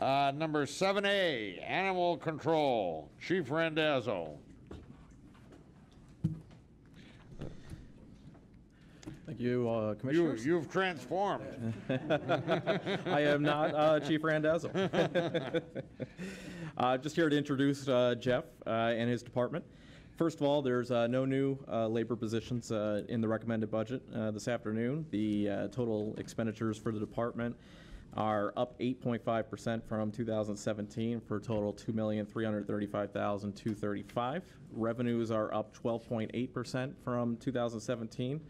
Number 7A, Animal Control, Chief Randazzo. Thank you, Commissioners. You've transformed. I am not Chief Randazzo. Just here to introduce Jeff and his department. First of all, there's no new labor positions in the recommended budget this afternoon. The total expenditures for the department are up 8.5% from 2017 for a total $2,335,235. Revenues are up 12.8% from 2017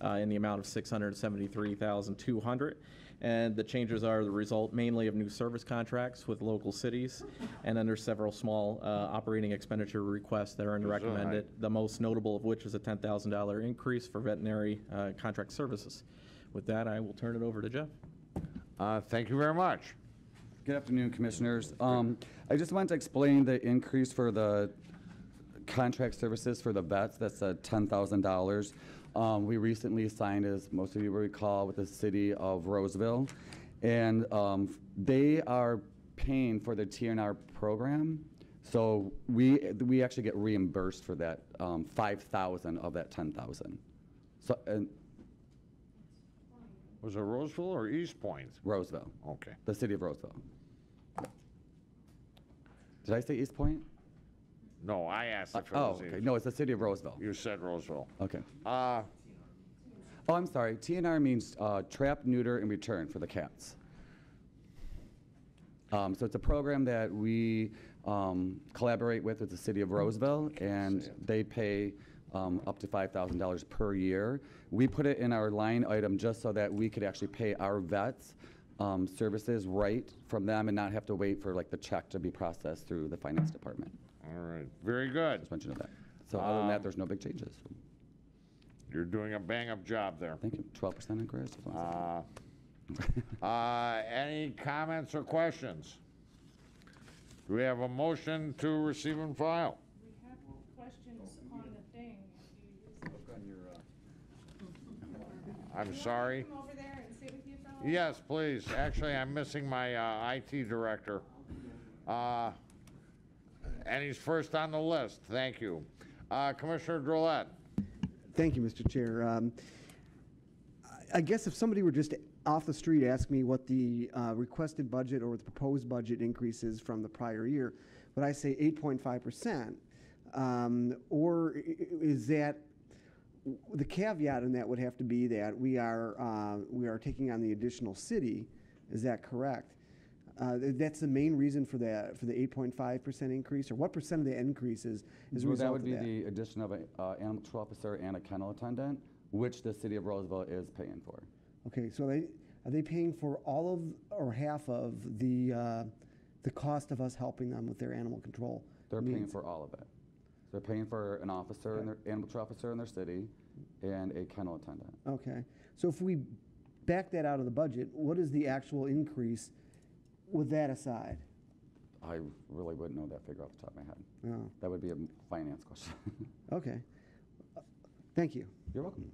in the amount of $673,200. And the changes are the result mainly of new service contracts with local cities, and then there's several small operating expenditure requests that are under recommended, the most notable of which is a $10,000 increase for veterinary contract services. With that, I will turn it over to Jeff. Thank you very much. Good afternoon, Commissioners. I just wanted to explain the increase for the contract services for the vets. That's $10,000. We recently signed, as most of you will recall, with the city of Roseville, and they are paying for the TNR program. So we actually get reimbursed for that 5,000 of that 10,000. So Was it Roseville or East Point? Roseville. Okay. The city of Roseville. Did I say East Point? No, I asked if it Oh, was okay. East. No, it's the city of Roseville. You said Roseville. Okay. Uh, Oh, I'm sorry. TNR means trap, neuter, and return for the cats. So it's a program that we collaborate with the city of Roseville, and they pay up to $5,000 per year. We put it in our line item just so that we could actually pay our vets services right from them and not have to wait for like the check to be processed through the finance department. all right. Very good. Just mention that. So other than that, there's no big changes. You're doing a bang-up job there. Thank you. 12% increase. Any comments or questions? Do we have a motion to receive and file? We have questions on the thing. I'm sorry. Come over there and sit with you, fellow? Yes, please. Actually, I'm missing my IT director. And he's first on the list. Thank you. Commissioner Drollet. Thank you, Mr. Chair. I guess if somebody were just off the street asking me what the requested budget or the proposed budget increase is from the prior year, would I say 8.5%? Or is that, the caveat in that would have to be that we are taking on the additional city. Is that correct? That's the main reason for the 8.5% increase, or what percent of the increase is a result that would be of that? the addition of an animal control officer and a kennel attendant, which the city of Roseville is paying for. Okay, so are they paying for all of or half of the cost of us helping them with their animal control? They're paying for all of it. They're paying for an officer and their animal control officer in their city and a kennel attendant. Okay, so if we back that out of the budget, what is the actual increase with that aside? I really wouldn't know that figure off the top of my head. Oh, That would be a finance question. okay. Thank you. You're welcome.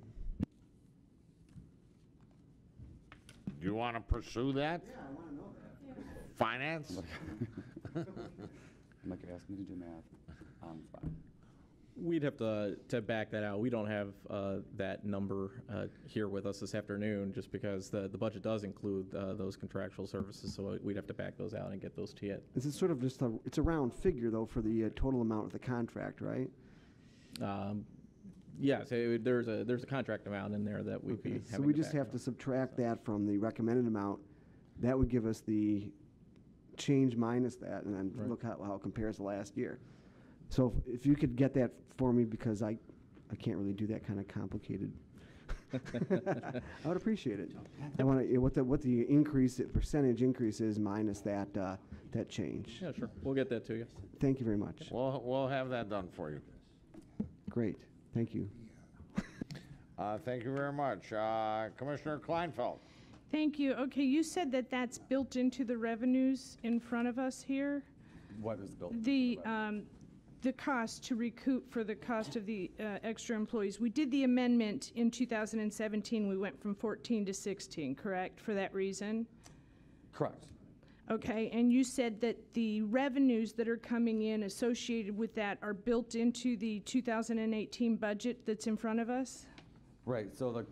Do you want to pursue that? Yeah, I want to know that. Finance? I'm like, you're asking me to do math on the spot. We'd have to back that out. We don't have that number here with us this afternoon, just because the budget does include those contractual services, so we'd have to back those out and get those to you. This is sort of just it's a round figure, though, for the total amount of the contract, right? Yes, there's a contract amount in there that we'd be having So we to just back have out. to subtract that from the recommended amount. That would give us the change minus that, and then Right. look how it compares to last year. So if you could get that for me, because I can't really do that kind of complicated. I would appreciate it. I want to what the increase, percentage increase is minus that change. Yeah, sure. We'll get that to you. Thank you very much. We'll have that done for you. Great. Thank you. Thank you very much. Commissioner Kleinfeld. Thank you. Okay, you said that that's built into the revenues in front of us here. What is built? The cost to recoup for the cost of the extra employees. We did the amendment in 2017. We went from 14 to 16, correct, for that reason? Correct. Okay, and you said that the revenues that are coming in associated with that are built into the 2018 budget that's in front of us? Right, so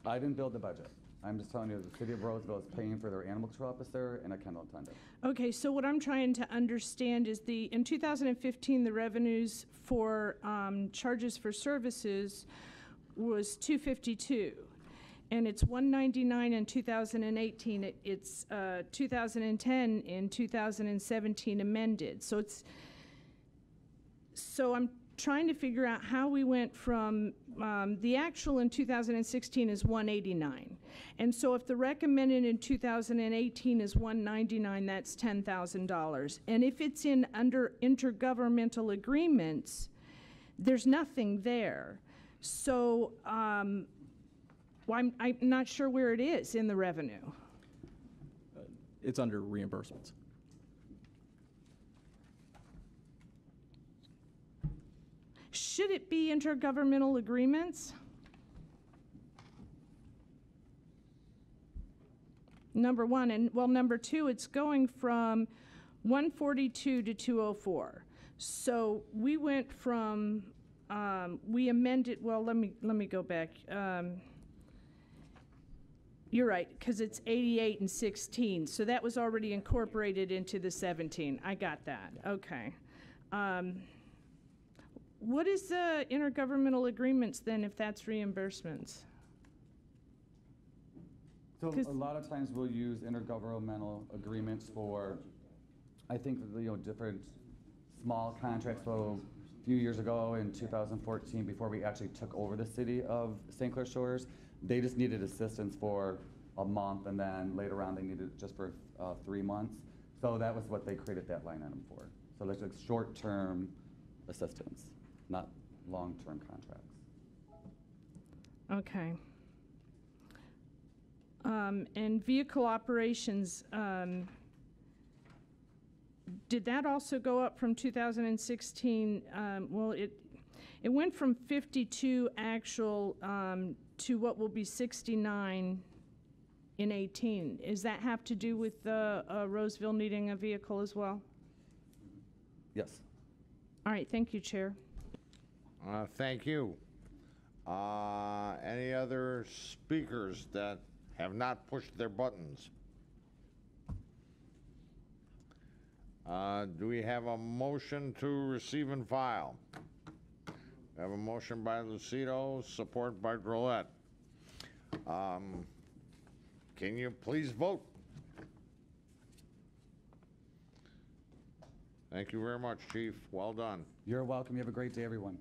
I didn't build the budget. I'm just telling you, the city of Roseville is paying for their animal control officer and a kennel attendant. Okay, so what I'm trying to understand is in 2015, the revenues for charges for services was 252, and it's 199 in 2018. It's 2010 in 2017 amended. So I'm trying to figure out how we went from the actual in 2016 is 189. And so if the recommended in 2018 is 199, that's $10,000. And if it's under intergovernmental agreements, there's nothing there. So I'm not sure where it is in the revenue. It's under reimbursements. Should it be intergovernmental agreements? Number one, and well, number two, it's going from 142 to 204. So we went from, we amended, well, let me go back. You're right, because it's 88 and 16, so that was already incorporated into the 17. I got that, okay. What is the intergovernmental agreements then, if that's reimbursements? So 'Cause- a lot of times we'll use intergovernmental agreements for, I think, different small contracts. So a few years ago in 2014, before we actually took over the city of St. Clair Shores, they just needed assistance for a month, and then later on they needed it just for 3 months. So that was what they created that line item for. So that's like short-term assistance, not long-term contracts. Okay. And vehicle operations, did that also go up from 2016? Well, it went from 52 actual to what will be 69 in 18. Does that have to do with Roseville needing a vehicle as well? Yes. All right, thank you, Chair. Thank you. Any other speakers that have not pushed their buttons? Do we have a motion to receive and file? We have a motion by Lucido, support by Drollet. Can you please vote? Thank you very much, Chief. Well done. You're welcome. You have a great day, everyone.